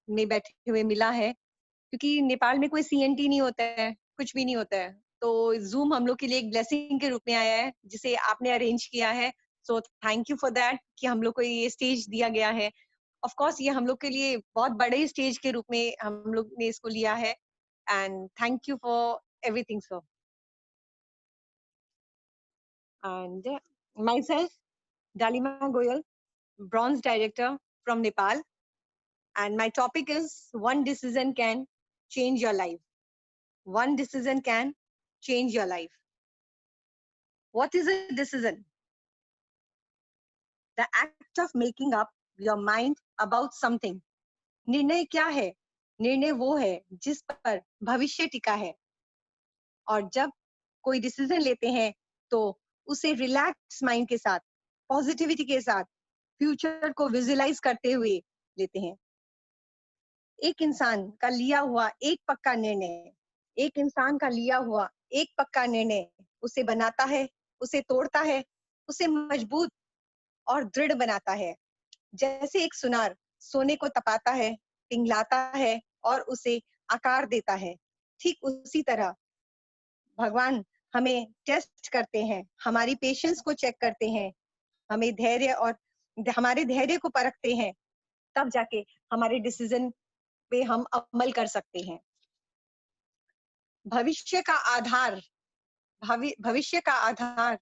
में बैठे हुए मिला है, क्योंकि नेपाल में कोई सीएनटी नहीं होता है, कुछ भी नहीं होता है। तो ज़ूम हम लोग के लिए एक ब्लेसिंग के रूप में आया है, जिसे आपने अरेंज किया है। So thank you for that कि हम लोग को ये स्टेज दिया गया है। ऑफ कोर्स ये हम लोग के लिए बहुत बड़े स्टेज के रूप में हम लोग ने इसको लिया है, and thank you for everything sir. And myself, Dalima Goyal, bronze director from Nepal, and my topic is one decision can change your life. One decision can change your life. What is a decision? The act of making up your mind about something. निर्णय क्या है? निर्णय वो है जिस पर भविष्य टिका है। और जब कोई डिसीजन लेते हैं तो उसे रिलैक्स माइंड के साथ, पॉजिटिविटी के साथ, फ्यूचर को विजुअलाइज करते हुए लेते हैं। एक इंसान का लिया हुआ एक पक्का निर्णय, एक इंसान का लिया हुआ एक पक्का निर्णय उसे बनाता है, उसे तोड़ता है, उसे मजबूत और दृढ़ बनाता है। जैसे एक सुनार सोने को तपाता है, पिघलाता है और उसे आकार देता है, ठीक उसी तरह भगवान हमें टेस्ट करते हैं, हमारी पेशेंस को चेक करते हैं, हमें धैर्य और हमारे धैर्य को परखते हैं, तब जाके हमारे डिसीजन पे हम अमल कर सकते हैं। भविष्य का आधार भविष्य का आधार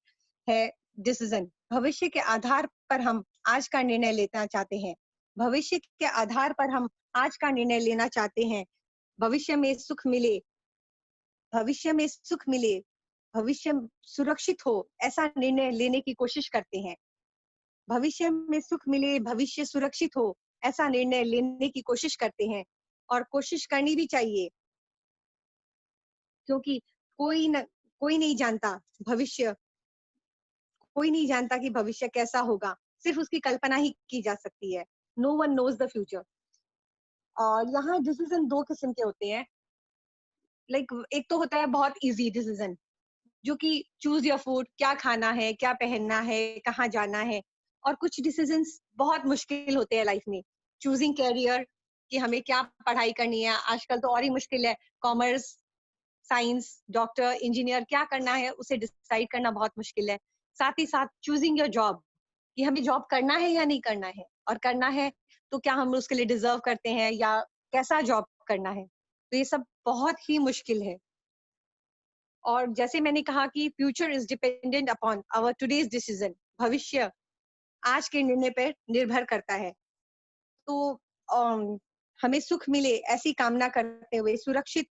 है डिसीजन। भविष्य के आधार पर हम आज का निर्णय लेना चाहते हैं। भविष्य के आधार पर हम आज का निर्णय लेना चाहते हैं। भविष्य में सुख मिले, भविष्य में सुख मिले, भविष्य सुरक्षित हो, ऐसा निर्णय लेने की कोशिश करते हैं। भविष्य में सुख मिले, भविष्य सुरक्षित हो, ऐसा निर्णय लेने की कोशिश करते हैं, और कोशिश करनी भी चाहिए, क्योंकि कोई नहीं जानता भविष्य, कोई नहीं जानता कि भविष्य कैसा होगा, सिर्फ उसकी कल्पना ही की जा सकती है। No one knows the future. और यहाँ डिसीजन दो किस्म के होते हैं। एक तो होता है बहुत इजी डिसीजन, जो कि चूज योर फूड, क्या खाना है, क्या पहनना है, कहाँ जाना है। और कुछ डिसीजंस बहुत मुश्किल होते हैं लाइफ में। चूजिंग कैरियर, कि हमें क्या पढ़ाई करनी है, आजकल तो और ही मुश्किल है। कॉमर्स, साइंस, डॉक्टर, इंजीनियर क्या करना है उसे डिसाइड करना बहुत मुश्किल है। साथ ही साथ चूजिंग योर जॉब, कि हमें जॉब करना है या नहीं करना है, और करना है तो क्या हम उसके लिए डिजर्व करते हैं, या कैसा जॉब करना है। तो ये सब बहुत ही मुश्किल है। और जैसे मैंने कहा कि future is dependent upon our today's decision. भविष्य आज के निर्णय पर निर्भर करता है। तो हमें सुख मिले ऐसी कामना करते हुए, सुरक्षित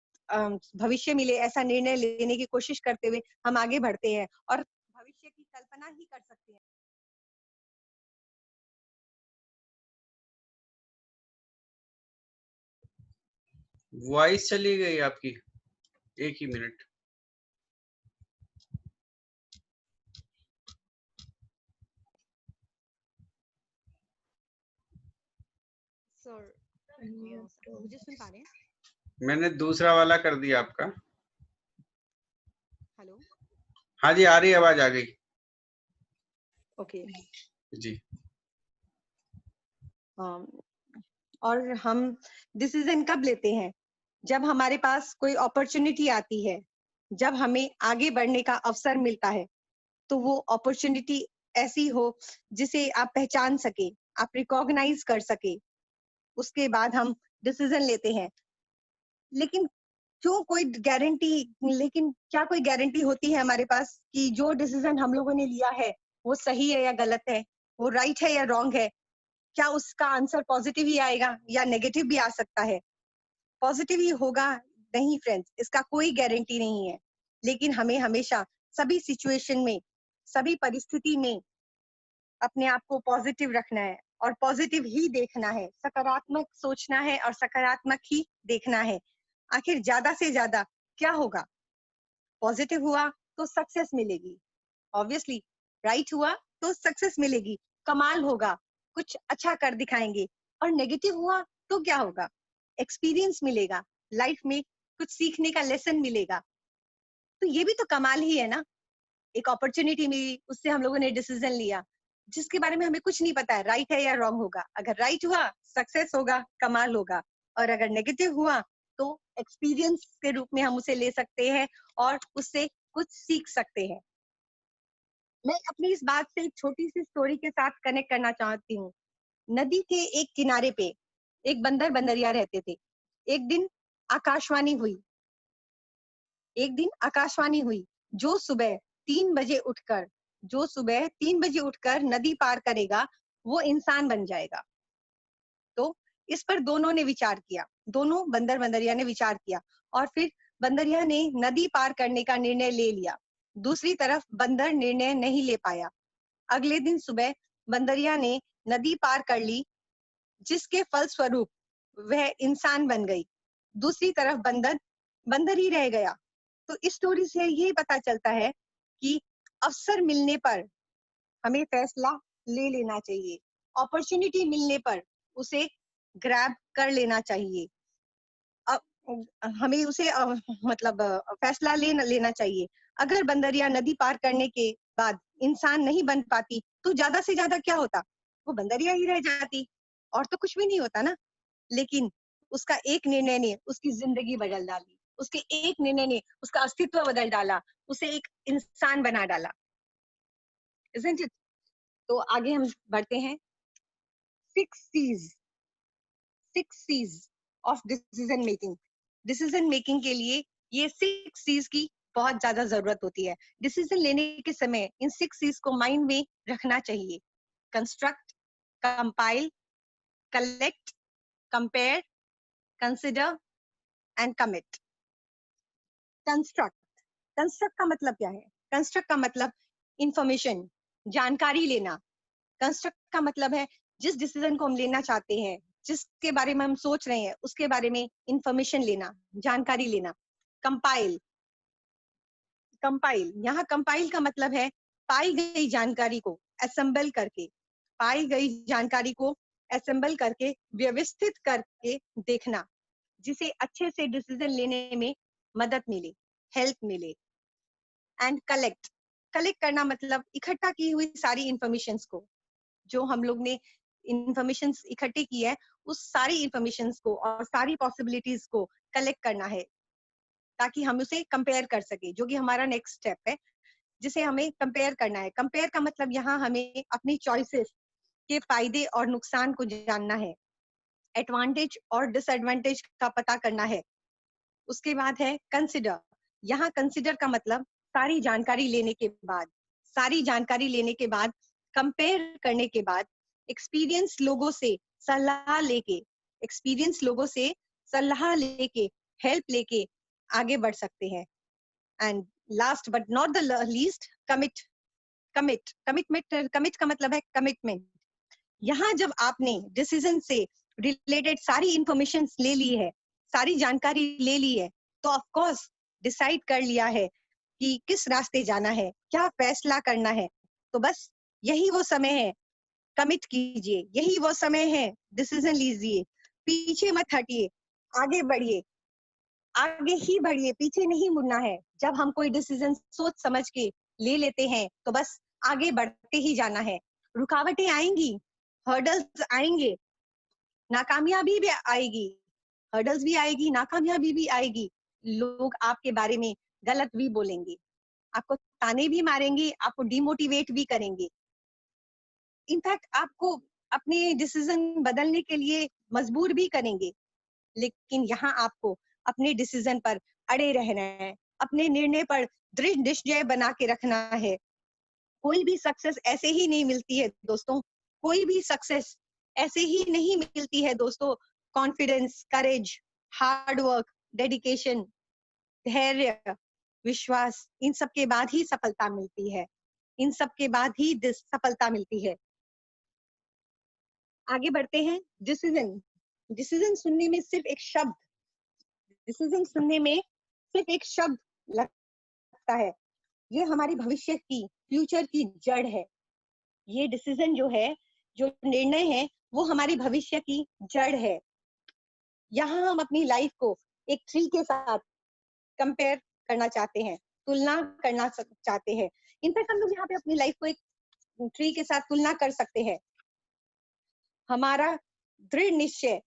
भविष्य मिले ऐसा निर्णय लेने की कोशिश करते हुए हम आगे बढ़ते हैं, और भविष्य की कल्पना ही कर सकते हैं। वॉइस चली गई आपकी, एक ही मिनट। मुझे सुन पा रहे हैं? मैंने दूसरा वाला कर दिया आपका। हेलो। हाँ जी, आ रही आवाज, आ गई। ओके जी। और हम डिसीजन कब लेते हैं? जब हमारे पास कोई अपॉर्चुनिटी आती है, जब हमें आगे बढ़ने का अवसर मिलता है, तो वो अपॉर्चुनिटी ऐसी हो जिसे आप पहचान सके, आप रिकॉग्नाइज कर सके, उसके बाद हम डिसीजन लेते हैं। लेकिन क्या कोई गारंटी होती है हमारे पास कि जो डिसीजन हम लोगों ने लिया है वो सही है या गलत है, वो राइट है या रॉन्ग है? क्या उसका आंसर पॉजिटिव ही आएगा या नेगेटिव भी आ सकता है? पॉजिटिव ही होगा? नहीं फ्रेंड्स, इसका कोई गारंटी नहीं है। लेकिन हमें हमेशा सभी सिचुएशन में, सभी परिस्थिति में अपने आप को पॉजिटिव रखना है, और पॉजिटिव ही देखना है, सकारात्मक सोचना है और सकारात्मक ही देखना है। आखिर ज्यादा से ज्यादा क्या होगा? पॉजिटिव हुआ तो सक्सेस मिलेगी, ऑब्वियसली। राइट हुआ तो सक्सेस मिलेगी, कमाल होगा, कुछ अच्छा कर दिखाएंगे। और नेगेटिव हुआ तो क्या होगा? एक्सपीरियंस मिलेगा, लाइफ में कुछ सीखने का लेसन मिलेगा। तो ये भी तो कमाल ही है ना। एक अपॉर्चुनिटी मिली, उससे हम लोगों ने डिसीजन लिया, जिसके बारे में हमें कुछ नहीं पता है राइट है या रॉन्ग होगा। अगर राइट हुआ सक्सेस होगा, कमाल होगा, और अगर नेगेटिव हुआ तो एक्सपीरियंस के रूप में हम उसे ले सकते हैं और उससे कुछ सीख सकते हैं। मैं अपनी इस बात से एक छोटी सी स्टोरी के साथ कनेक्ट करना चाहती हूँ। नदी के एक किनारे पे एक बंदर बंदरिया रहते थे। एक दिन आकाशवाणी हुई एक दिन आकाशवाणी हुई, जो सुबह 3 बजे उठकर जो सुबह 3 बजे उठकर नदी पार करेगा वो इंसान बन जाएगा। तो इस पर दोनों ने विचार किया, दोनों बंदर बंदरिया ने विचार किया और फिर बंदरिया ने नदी पार करने का निर्णय ले लिया। दूसरी तरफ बंदर निर्णय नहीं ले पाया। अगले दिन सुबह बंदरिया ने नदी पार कर ली, जिसके फलस्वरूप वह इंसान बन गई। दूसरी तरफ बंदर बंदर ही रह गया। तो इस स्टोरी से ये पता चलता है कि अवसर मिलने पर हमें फैसला ले लेना चाहिए, अपॉर्चुनिटी मिलने पर उसे ग्रैब कर लेना चाहिए। हमें उसे मतलब फैसला लेना चाहिए। अगर बंदरिया नदी पार करने के बाद इंसान नहीं बन पाती तो ज्यादा से ज्यादा क्या होता, वो बंदरिया ही रह जाती और तो कुछ भी नहीं होता ना। लेकिन उसका एक निर्णय ने उसकी जिंदगी बदल डाली, उसके एक निर्णय ने उसका अस्तित्व बदल डाला, उसे एक इंसान बना डाला। Isn't it? तो आगे हम बढ़ते हैं। 6 C's 6 C's of decision making. Decision making के लिए ये 6 C's की बहुत ज्यादा जरूरत होती है। डिसीजन लेने के समय इन 6 C's को माइंड में रखना चाहिए। Construct, compile, collect, compare, consider and commit. Construct construct का मतलब क्या है? कंस्ट्रक्ट का मतलब इंफॉर्मेशन, जानकारी लेना। कंस्ट्रक्ट का मतलब है जिस डिसीजन को हम लेना चाहते हैं, जिसके बारे में हम सोच रहे हैं, उसके बारे में इंफॉर्मेशन लेना, जानकारी लेना। कंपाइल कंपाइल यहाँ कंपाइल का मतलब है पाई गई जानकारी को असेंबल करके, पाई गई जानकारी को असेंबल करके व्यवस्थित करके देखना, जिसे अच्छे से डिसीजन लेने में मदद मिले, हेल्प मिले। एंड कलेक्ट कलेक्ट करना मतलब इकट्ठा की हुई सारी इंफॉर्मेशन को, जो हम लोग ने इंफॉर्मेशन इकट्ठे की है, उस सारी इंफॉर्मेशन को और सारी पॉसिबिलिटीज को कलेक्ट करना है, ताकि हम उसे कंपेयर कर सके, जो कि हमारा नेक्स्ट स्टेप है, जिसे हमें कंपेयर करना है। कंपेयर का मतलब यहाँ हमें अपनी चॉइसेस के फायदे और नुकसान को जानना है, एडवांटेज और डिसएडवांटेज का पता करना है। उसके बाद है कंसिडर। यहाँ कंसिडर का मतलब सारी जानकारी लेने के बाद, कंपेयर करने के बाद, एक्सपीरियंस लोगों से सलाह लेके हेल्प लेके आगे बढ़ सकते हैं। And last but not the least, commit commit का मतलब है कमिटमेंट। यहाँ जब आपने डिसीजन से रिलेटेड सारी इंफॉर्मेशन ले ली है, सारी जानकारी ले ली है, तो ऑफ कोर्स डिसाइड कर लिया है कि किस रास्ते जाना है, क्या फैसला करना है, तो बस यही वो समय है, कमिट कीजिए। यही वो समय है, डिसीजन लीजिए, पीछे मत हटिए, आगे बढ़िए, आगे ही बढ़िए, पीछे नहीं मुड़ना है। जब हम कोई डिसीजन सोच समझ के ले लेते हैं तो बस आगे बढ़ते ही जाना है। रुकावटें आएंगी, हर्डल्स आएंगे, नाकामयाबी भी आएगी, हर्डल्स भी आएगी, नाकामयाबी भी आएगी। लोग आपके बारे में गलत भी बोलेंगे, आपको ताने भी मारेंगे, आपको डिमोटिवेट भी करेंगे, इनफैक्ट आपको अपने डिसीजन बदलने के लिए मजबूर भी करेंगे। लेकिन यहाँ आपको अपने डिसीजन पर अड़े रहना है, अपने निर्णय पर दृढ़ निश्चय बना के रखना है। कोई भी सक्सेस ऐसे ही नहीं मिलती है दोस्तों, कोई भी सक्सेस ऐसे ही नहीं मिलती है दोस्तों। कॉन्फिडेंस, करेज, हार्ड वर्क, डेडिकेशन, धैर्य, विश्वास, इन सब के बाद ही सफलता मिलती है, इन सब के बाद ही सफलता मिलती है। आगे बढ़ते हैं। डिसीजन डिसीजन सुनने में सिर्फ एक शब्द डिसीजन सुनने में सिर्फ एक शब्द लगता है, ये हमारी भविष्य की, फ्यूचर की जड़ है। ये डिसीजन जो है, जो निर्णय है, वो हमारी भविष्य की जड़ है। यहाँ हम अपनी लाइफ को एक ट्री के साथ कंपेयर करना चाहते हैं, तुलना करना चाहते हैं। इनफैक्ट हम लोग यहाँ पे अपनी लाइफ को एक ट्री के साथ तुलना कर सकते हैं। हमारा दृढ़ निश्चय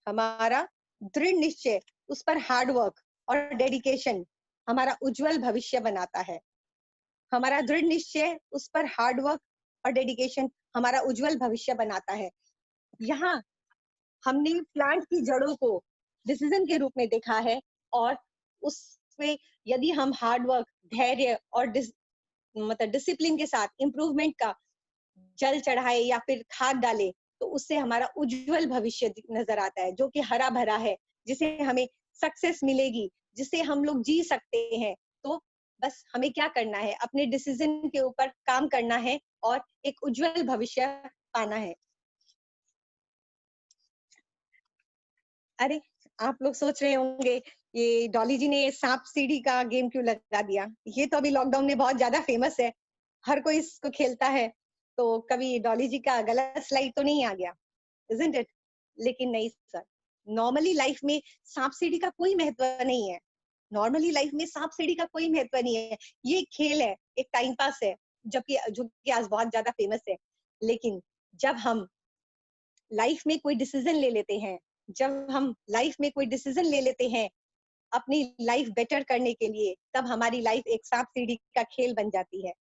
हमारा दृढ़ निश्चय, उस पर हार्ड वर्क और डेडिकेशन हमारा उज्जवल भविष्य बनाता है। हमारा दृढ़ निश्चय, उस पर हार्ड वर्क और डेडिकेशन हमारा उज्जवल भविष्य बनाता है। यहाँ हमने प्लांट की जड़ों को डिसीजन के रूप में देखा है, और उसमें यदि हम हार्ड वर्क, धैर्य और मतलब डिसिप्लिन के साथ इम्प्रूवमेंट का जल चढ़ाए या फिर खाद डाले, तो उससे हमारा उज्जवल भविष्य नजर आता है, जो कि हरा भरा है, जिसे हमें सक्सेस मिलेगी, जिससे हम लोग जी सकते हैं। तो बस हमें क्या करना है, अपने डिसीजन के ऊपर काम करना है और एक उज्जवल भविष्य पाना है। अरे, आप लोग सोच रहे होंगे ये डॉली जी ने सांप सीढ़ी का गेम क्यों लगा दिया? ये तो अभी लॉकडाउन में बहुत ज्यादा फेमस है, हर कोई इसको खेलता है, तो कभी डॉली जी का गलत स्लाइड तो नहीं आ गया, isn't it? लेकिन नहीं सर, नॉर्मली लाइफ में सांप सीढ़ी का कोई महत्व नहीं है। नॉर्मली लाइफ में सांप सीढ़ी का कोई महत्व नहीं है। ये एक खेल है, एक टाइम पास है, जबकि जो कि आज बहुत ज्यादा फेमस है। लेकिन जब हम लाइफ में कोई डिसीजन ले लेते हैं, जब हम लाइफ में कोई डिसीजन ले लेते हैं अपनी लाइफ बेटर करने के लिए, तब हमारी लाइफ एक सांप सीढ़ी का खेल बन जाती है।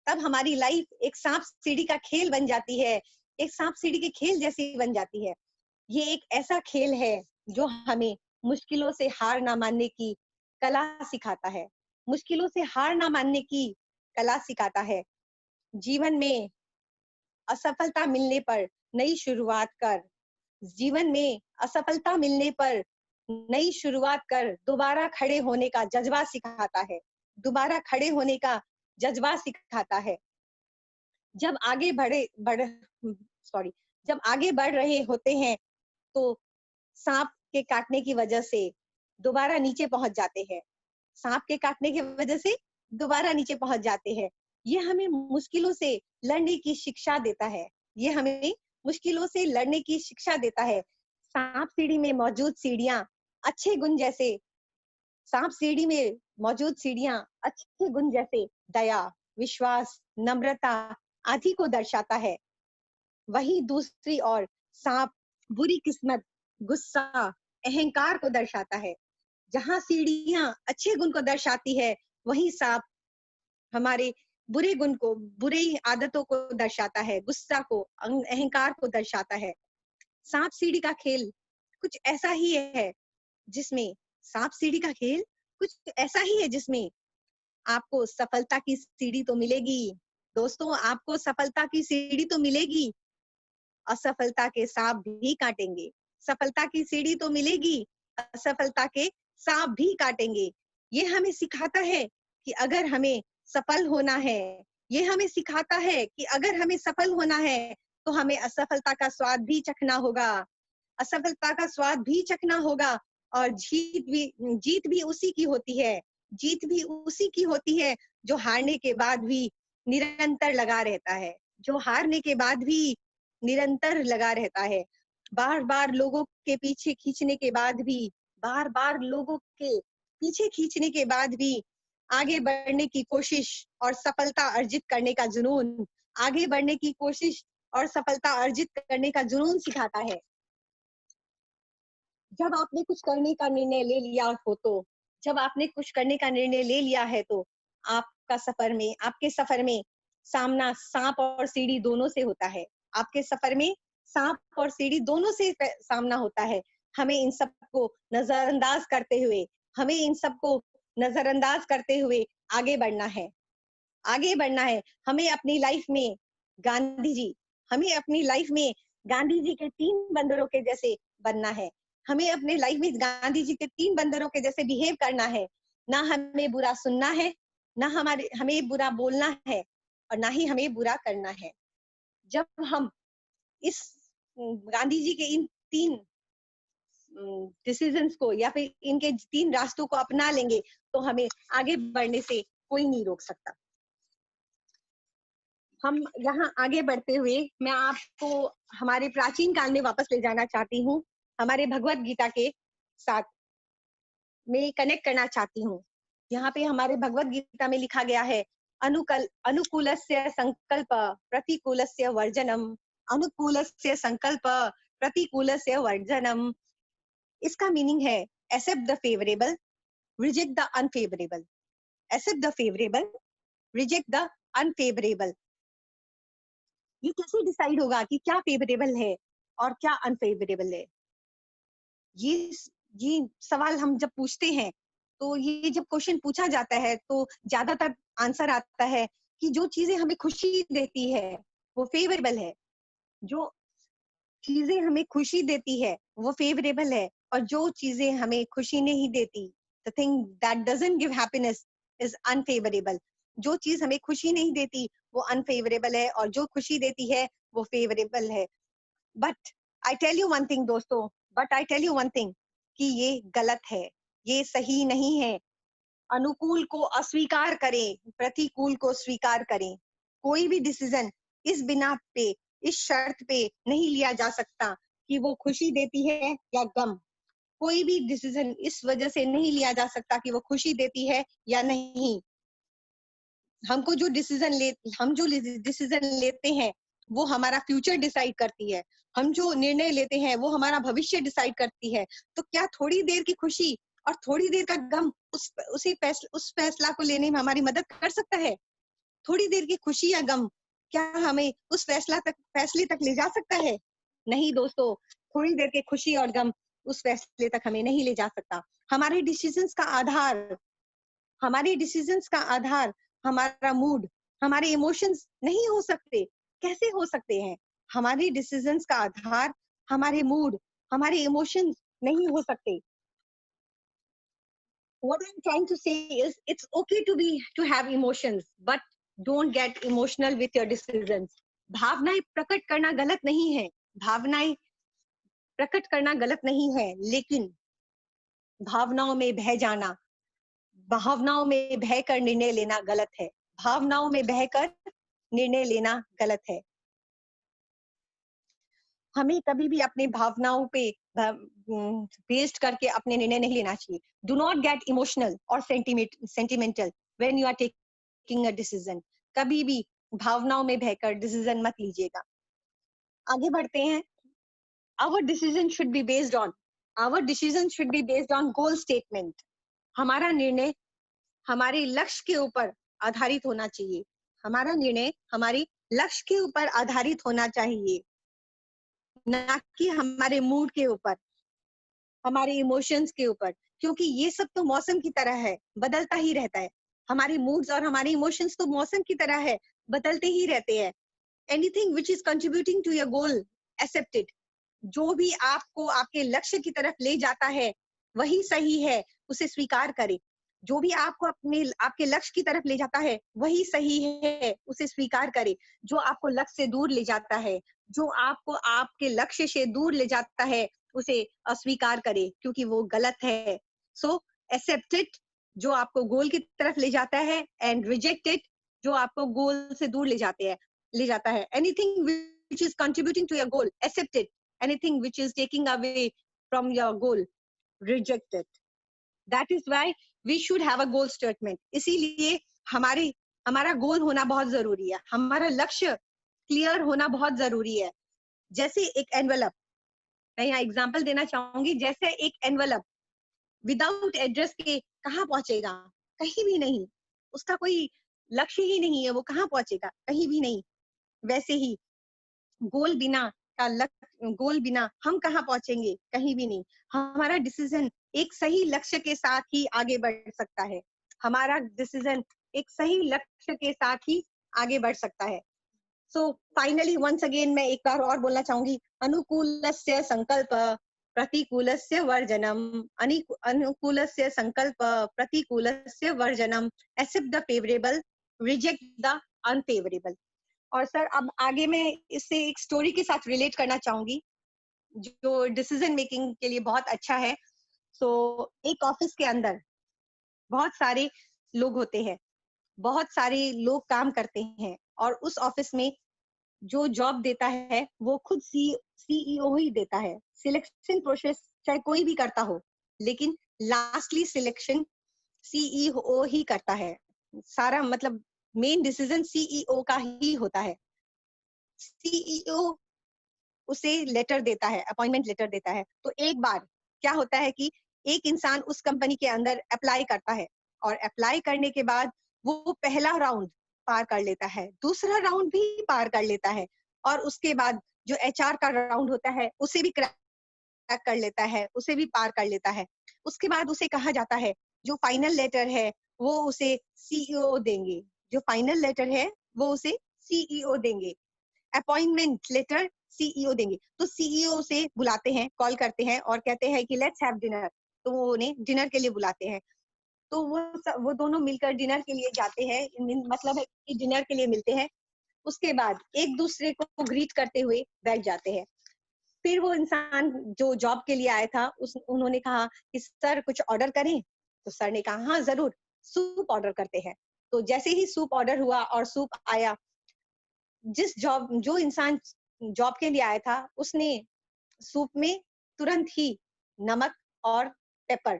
तब हमारी लाइफ एक सांप सीढ़ी का खेल बन जाती है, एक सांप सीढ़ी के खेल जैसी बन जाती है। ये एक ऐसा खेल है जो हमें मुश्किलों से हार ना मानने की कला सिखाता है। मुश्किलों से हार ना मानने की कला सिखाता है। जीवन में असफलता मिलने पर नई शुरुआत कर, जीवन में असफलता मिलने पर नई शुरुआत कर, दोबारा खड़े होने का जज्बा सिखाता है। दोबारा खड़े होने का जज्बा सिखाता है। जब आगे बढ़ सॉरी जब आगे बढ़ रहे होते हैं, तो सांप के काटने की वजह से दोबारा नीचे पहुंच जाते हैं। सांप के काटने की वजह से दोबारा नीचे पहुंच जाते हैं। ये हमें मुश्किलों से लड़ने की शिक्षा देता है। ये हमें मुश्किलों से लड़ने की शिक्षा देता है। सांप सीढ़ी में मौजूद सीढ़ियां अच्छे गुण जैसे सांप सीढ़ी में मौजूद सीढ़ियां अच्छे गुण जैसे दया, विश्वास, नम्रता आदि को दर्शाता है। वही दूसरी ओर सांप बुरी किस्मत, गुस्सा, अहंकार को दर्शाता है। जहां सीढ़ियां अच्छे गुण को दर्शाती है, वही सांप हमारे बुरे गुण को, बुरे आदतों को दर्शाता है, गुस्सा को, अहंकार को दर्शाता है। सांप सीढ़ी का खेल कुछ ऐसा ही है जिसमें सांप सीढ़ी का खेल कुछ ऐसा ही है जिसमें आपको सफलता की सीढ़ी तो मिलेगी। दोस्तों, आपको सफलता की सीढ़ी तो मिलेगी, असफलता के सांप भी काटेंगे। सफलता की सीढ़ी तो मिलेगी, असफलता के सांप भी काटेंगे। ये हमें सिखाता है कि अगर हमें सफल होना है, ये हमें सिखाता है कि अगर हमें सफल होना है, तो हमें असफलता का स्वाद भी चखना होगा। असफलता का स्वाद भी चखना होगा, और जीत भी उसी की होती है। जीत भी उसी की होती है जो हारने के बाद भी निरंतर लगा रहता है, जो हारने के बाद भी निरंतर लगा रहता है। बार बार लोगों के पीछे खींचने के बाद भी, बार बार लोगों के पीछे खींचने के बाद भी आगे बढ़ने की कोशिश और सफलता अर्जित करने का जुनून, आगे बढ़ने की कोशिश और सफलता अर्जित करने का जुनून सिखाता है। जब आपने कुछ करने का निर्णय ले लिया हो, तो जब आपने कुछ करने का निर्णय ले लिया है, तो आपके सफर में सामना सांप और सीढ़ी दोनों से होता है। आपके सफर में सांप और सीढ़ी दोनों से सामना होता है। हमें इन सबको नजरअंदाज करते हुए हमें इन सबको नजरअंदाज करते हुए आगे बढ़ना है। आगे बढ़ना है। हमें अपनी लाइफ में गांधी जी हमें अपनी लाइफ में गांधी जी के 3 बंदरों के जैसे बनना है। हमें अपने लाइफ में गांधी जी के 3 बंदरों के जैसे बिहेव करना है। ना हमें बुरा सुनना है, ना हमें बुरा बोलना है, और ना ही हमें बुरा करना है। जब हम इस गांधी जी के इन 3 डिसीजंस को या फिर इनके 3 रास्तों को अपना लेंगे, तो हमें आगे बढ़ने से कोई नहीं रोक सकता। हम यहाँ आगे बढ़ते हुए मैं आपको हमारे प्राचीन काल में वापस ले जाना चाहती हूँ। हमारे भगवत गीता के साथ में कनेक्ट करना चाहती हूँ। यहाँ पे हमारे भगवत गीता में लिखा गया है, अनुकूलस्य संकल्प प्रतिकूलस्य वर्जनम, अनुकूलस्य संकल्प प्रतिकूलस्य वर्जनम। इसका मीनिंग है accept the favourable, reject the unfavourable. Accept the favourable, reject the unfavourable. ये कैसे डिसाइड होगा कि क्या फेवरेबल है और क्या अनफेवरेबल है? ये सवाल हम जब पूछते हैं, तो ये जब क्वेश्चन पूछा जाता है तो ज्यादातर आंसर आता है कि जो चीजें हमें खुशी देती है वो फेवरेबल है, जो चीजें हमें खुशी देती है वो फेवरेबल है, और जो चीजें हमें खुशी नहीं देती, the thing that doesn't give happiness is unfavourable. जो चीज हमें खुशी नहीं देती वो अनफेवरेबल है, और जो खुशी देती है वो फेवरेबल है। But I tell you one thing दोस्तों, but I tell you one thing कि ये गलत है, ये सही नहीं है। अनुकूल को अस्वीकार करें, प्रतिकूल को स्वीकार करें। कोई भी डिसीजन इस बिना पे, इस शर्त पे नहीं लिया जा सकता कि वो खुशी देती है या गम। कोई भी डिसीजन इस वजह से नहीं लिया जा सकता कि वो खुशी देती है या नहीं। हमको जो हम जो डिसीजन लेते हैं वो हमारा फ्यूचर डिसाइड करती है। हम जो निर्णय लेते हैं वो हमारा भविष्य डिसाइड करती है। तो क्या थोड़ी देर की खुशी और थोड़ी देर का गम उस फैसला को लेने में हमारी मदद कर सकता है? थोड़ी देर की खुशी या गम क्या हमें उस फैसले तक ले जा सकता है? नहीं दोस्तों, थोड़ी देर की खुशी और गम उस फैसले तक हमें नहीं ले जा सकता। हमारे डिसीजंस का आधार हमारा मूड, हमारे इमोशंस नहीं हो सकते। कैसे हो सकते हैं? हमारे डिसीजंस का आधार हमारे मूड, हमारे इमोशंस नहीं हो सकते। What I'm trying to say is it's okay to have emotions, but don't get emotional with your decisions. भावनाएं प्रकट करना गलत नहीं है, भावनाएं प्रकट करना गलत नहीं है, लेकिन भावनाओं में बह जाना, भावनाओं में बहकर निर्णय लेना गलत है। भावनाओं में बहकर निर्णय लेना गलत है। हमें कभी भी अपने भावनाओं पे बेस्ड करके अपने निर्णय नहीं लेना चाहिए। डू नॉट गेट इमोशनल और sentimental when you are taking a decision. कभी भी भावनाओं में बहकर डिसीजन मत लीजिएगा। आगे बढ़ते हैं। Our decision should be based on goal statement. हमारा निर्णय हमारे लक्ष्य के ऊपर आधारित होना चाहिए। हमारा निर्णय हमारे लक्ष्य के ऊपर आधारित होना चाहिए, ना कि हमारे मूड के ऊपर, हमारे इमोशंस के ऊपर। क्योंकि ये सब तो मौसम की तरह है, बदलता ही रहता है। हमारे मूड्स और हमारे इमोशंस तो मौसम की तरह है, बदलते ही रहते हैं। Anything which is contributing to your goal, accept it. जो भी आपको आपके लक्ष्य की तरफ ले जाता है वही सही है, उसे स्वीकार करें। जो भी आपको आपके लक्ष्य की तरफ ले जाता है वही सही है, उसे स्वीकार करें। जो आपको लक्ष्य से दूर ले जाता है, जो आपको आपके लक्ष्य से दूर ले जाता है, उसे अस्वीकार करें, क्योंकि वो गलत है। सो एक्सेप्ट इट, जो आपको गोल की तरफ ले जाता है, एंड रिजेक्ट इट, जो आपको गोल से दूर ले जाता है। Anything which is contributing to your goal, accept it. Anything which is taking away from your goal, reject it. That is why we should have a goal statement. इसीलिए हमारा गोल होना बहुत जरूरी है, हमारा लक्ष्य क्लियर होना बहुत जरूरी है। जैसे एक एनवेलप, मैं यहाँ एग्जांपल देना चाहूंगी। जैसे एक एनवेलप विदाउट एड्रेस के कहाँ पहुंचेगा? कहीं भी नहीं। उसका कोई लक्ष्य ही नहीं है, वो कहाँ पहुंचेगा? कहीं भी नहीं। वैसे ही गोल बिना हम कहाँ पहुंचेंगे? कहीं भी नहीं। हमारा डिसीजन एक सही लक्ष्य के साथ ही आगे बढ़ सकता है। हमारा डिसीजन एक सही लक्ष्य के साथ ही आगे बढ़ सकता है। सो फाइनली वंस अगेन मैं एक बार और बोलना चाहूंगी, अनुकूलस्य संकल्प प्रतिकूलस्य वर्जनम, अनुकूलस्य संकल्प प्रतिकूलस्य वर्जनम, except the favourable, reject the unfavourable. और सर अब आगे मैं इससे एक स्टोरी के साथ रिलेट करना चाहूंगी जो डिसीजन मेकिंग के लिए बहुत अच्छा है। सो एक ऑफिस के अंदर बहुत सारे लोग होते हैं, बहुत सारे लोग काम करते हैं, और उस ऑफिस में जो जॉब देता है वो खुद सीईओ ही देता है। सिलेक्शन प्रोसेस चाहे कोई भी करता हो, लेकिन लास्टली सिलेक्शन सीईओ ही करता है। सारा मतलब मेन डिसीजन सीईओ का ही होता है। सीईओ उसे लेटर देता है, अपॉइंटमेंट लेटर देता है। तो एक बार क्या होता है कि एक इंसान उस कंपनी के अंदर अप्लाई करता है और अप्लाई करने के बाद वो पहला राउंड पार कर लेता है, दूसरा राउंड भी पार कर लेता है और उसके बाद जो एचआर का राउंड होता है उसे भी क्रैक कर लेता है, उसे भी पार कर लेता है। उसके बाद उसे कहा जाता है जो फाइनल लेटर है वो उसे सीईओ देंगे, जो फाइनल लेटर है वो उसे सीईओ देंगे, अपॉइंटमेंट लेटर सीईओ देंगे। तो सीईओ से बुलाते हैं, कॉल करते हैं और कहते हैं कि लेट्स हैव डिनर। तो वो उन्हें डिनर के लिए बुलाते हैं। तो वो दोनों मिलकर डिनर के लिए जाते हैं, मतलब है कि डिनर के लिए मिलते हैं। उसके बाद एक दूसरे को ग्रीट करते हुए बैठ जाते हैं। फिर वो इंसान जो जॉब के लिए आया था उन्होंने कहा कि सर कुछ ऑर्डर करें? तो सर ने कहा हाँ जरूर, सूप ऑर्डर करते हैं। तो जैसे ही सूप ऑर्डर हुआ और सूप आया, जो इंसान जॉब के लिए आया था उसने सूप में तुरंत ही नमक और पेपर,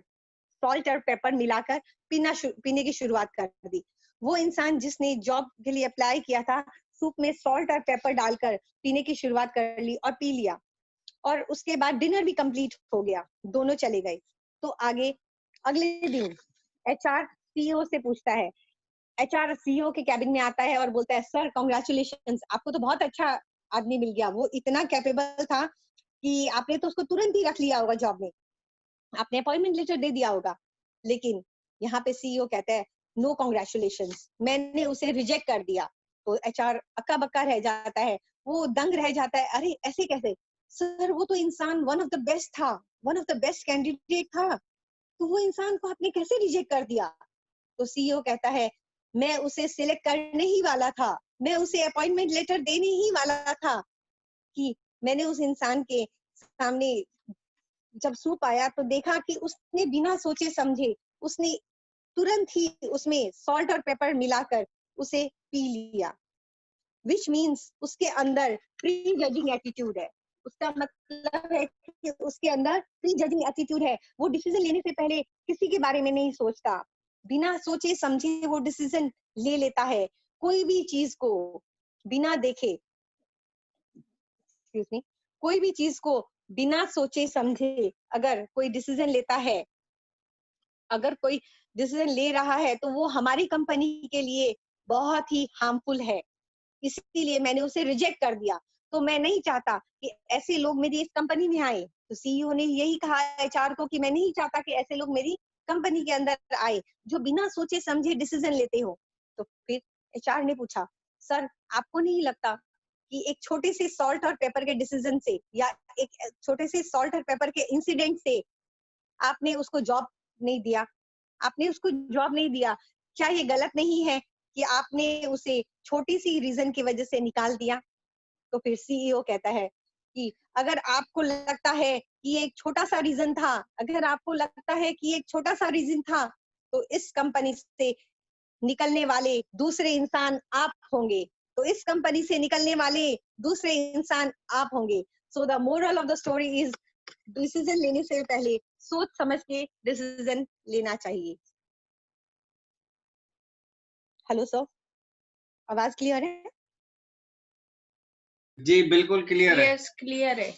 सॉल्ट और पेपर मिलाकर पीने की शुरुआत कर दी। वो इंसान जिसने जॉब के लिए अप्लाई किया था, सूप में सॉल्ट और पेपर डालकर पीने की शुरुआत कर ली और पी लिया और उसके बाद डिनर भी कंप्लीट हो गया, दोनों चले गए। तो आगे अगले दिन एचआर सीईओ से पूछता है, एचआर सीईओ के कैबिन में आता है और बोलता है सर कांग्रेचुलेशंस, आपको तो बहुत अच्छा आदमी मिल गया, वो इतना कैपेबल था कि आपने तो उसको तुरंत ही रख लिया होगा जॉब में, आपने अपॉइंटमेंट लेटर दे दिया होगा। लेकिन यहाँ पे सीईओ कहता है नो कांग्रेचुलेशंस, मैंने उसे रिजेक्ट कर दिया। तो एचआर अक्का बक्का रह जाता है, वो दंग रह जाता है, अरे ऐसे कैसे सर, वो तो इंसान वन ऑफ द बेस्ट था, one of the best candidate था, तो वो इंसान को आपने कैसे रिजेक्ट कर दिया? तो सीईओ कहता है मैं उसे सिलेक्ट करने ही वाला था, मैं उसे अपॉइंटमेंट लेटर देने ही वाला था कि मैंने उस इंसान के सामने जब सूप आया तो देखा कि उसने बिना सोचे समझे उसने तुरंत ही उसमें सॉल्ट और पेपर मिलाकर उसे पी लिया, विच मीन्स उसके अंदर प्री जजिंग एटीट्यूड है। उसका मतलब है कि उसके अंदर प्री जजिंग एटीट्यूड है, वो डिसीजन लेने से पहले किसी के बारे में नहीं सोचता, बिना सोचे समझे वो डिसीजन ले लेता है, कोई भी चीज को बिना देखे, एक्सक्यूज मी, कोई भी चीज को बिना सोचे समझे अगर कोई डिसीजन लेता है, अगर कोई डिसीजन ले रहा है तो वो हमारी कंपनी के लिए बहुत ही हार्मफुल है, इसीलिए मैंने उसे रिजेक्ट कर दिया। तो मैं नहीं चाहता कि ऐसे लोग मेरी इस कंपनी में आए। तो सीईओ ने यही कहा एचआर को कि मैं नहीं चाहता कि ऐसे लोग मेरी कंपनी के अंदर आए जो बिना सोचे समझे डिसीजन लेते हो। तो फिर एचआर ने पूछा सर आपको नहीं लगता कि एक छोटे से सॉल्ट और पेपर के डिसीजन से या एक छोटे से सॉल्ट और पेपर के इंसिडेंट से आपने उसको जॉब नहीं दिया, आपने उसको जॉब नहीं दिया, क्या ये गलत नहीं है कि आपने उसे छोटी सी रीजन की वजह से निकाल दिया? तो फिर सीईओ कहता है कि अगर आपको लगता है कि ये एक छोटा सा रीजन था, अगर आपको लगता है कि ये एक छोटा सा रीजन था, तो इस कंपनी से निकलने वाले दूसरे इंसान आप होंगे, तो इस कंपनी से निकलने वाले दूसरे इंसान आप होंगे। So the moral of the story is decision लेने से पहले सोच समझ के डिसीजन लेना चाहिए। हेलो सर, आवाज क्लियर है? जी बिल्कुल क्लियर है, यस क्लियर है।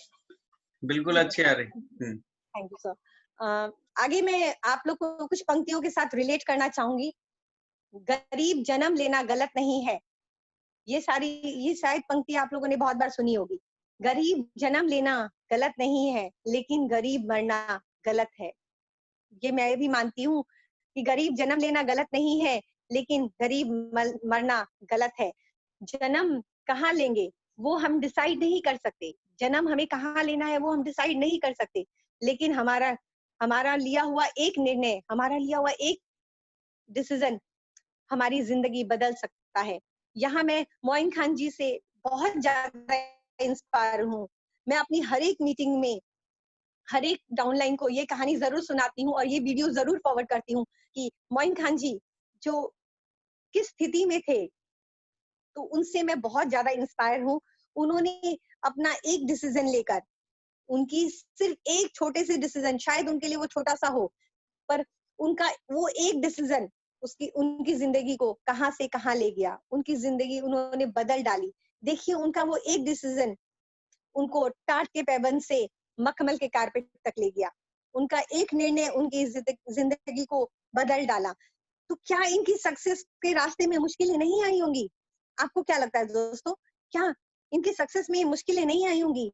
बिल्कुल अच्छे आ रहे। Thank you sir. आगे मैं आप लोग को कुछ पंक्तियों के साथ रिलेट करना चाहूंगी। गरीब जन्म लेना गलत नहीं है, ये शायद पंक्ति आप लोगों ने बहुत बार सुनी होगी। गरीब जन्म लेना गलत नहीं है, लेकिन गरीब मरना गलत है। ये मैं भी मानती हूँ कि गरीब जन्म लेना गलत नहीं है, लेकिन गरीब मरना गलत है। जन्म कहाँ लेंगे वो हम डिसाइड नहीं कर सकते, जन्म हमें कहाँ लेना है वो हम डिसाइड नहीं कर सकते, लेकिन हमारा हमारा लिया हुआ एक निर्णय, हमारा लिया हुआ एक डिसीजन हमारी जिंदगी बदल सकता है। यहाँ मैं मोइन खान जी से बहुत ज्यादा इंस्पायर हूँ। मैं अपनी हर एक मीटिंग में हर एक डाउनलाइन को ये कहानी जरूर सुनाती हूँ और ये वीडियो जरूर फॉरवर्ड करती हूँ कि मोइन खान जी जो किस स्थिति में थे, तो उनसे मैं बहुत ज्यादा इंस्पायर हूँ। उन्होंने अपना एक डिसीजन लेकर, उनकी सिर्फ एक छोटे से डिसीजन, शायद उनके लिए वो छोटा सा हो, पर उनका वो एक डिसीजन उसकी उनकी जिंदगी को कहां से कहां ले गया, उनकी जिंदगी उन्होंने बदल डाली। देखिए उनका वो एक डिसीजन उनको टाट के पैबंद से मखमल के कारपेट तक ले गया। उनका एक निर्णय उनकी जिंदगी को बदल डाला। तो क्या इनकी सक्सेस के रास्ते में मुश्किलें नहीं आई होंगी? आपको क्या लगता है दोस्तों? क्या इनकी सक्सेस में मुश्किलें नहीं आई होंगी?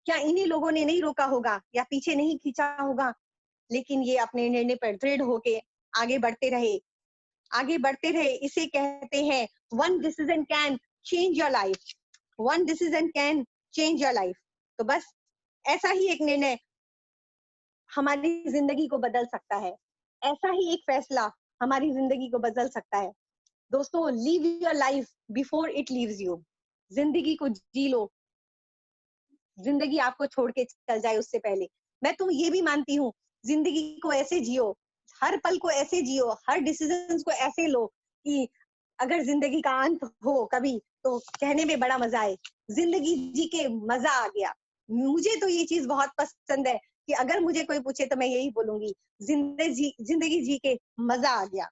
क्या इन्हीं लोगों ने नहीं रोका होगा या पीछे नहीं खींचा होगा? लेकिन ये अपने निर्णय पर दृढ़ होके आगे बढ़ते रहे, आगे बढ़ते रहे। इसे कहते हैं one decision can change your life, one decision can change your life. तो बस ऐसा ही एक निर्णय हमारी जिंदगी को बदल सकता है। ऐसा ही एक फैसला हमारी जिंदगी को बदल सकता है। दोस्तों, leave your life before it leaves you. जिंदगी को जी लो, जिंदगी आपको छोड़ के चल जाए उससे पहले। मैं तो ये भी मानती हूँ, जिंदगी को ऐसे जियो, हर पल को ऐसे जियो, हर डिसीजन को ऐसे लो कि अगर जिंदगी का अंत हो कभी तो कहने में बड़ा मजा आए, जिंदगी जी के मजा आ गया। मुझे तो ये चीज बहुत पसंद है कि अगर मुझे कोई पूछे तो मैं यही बोलूंगी, जिंदगी जी के मजा आ गया।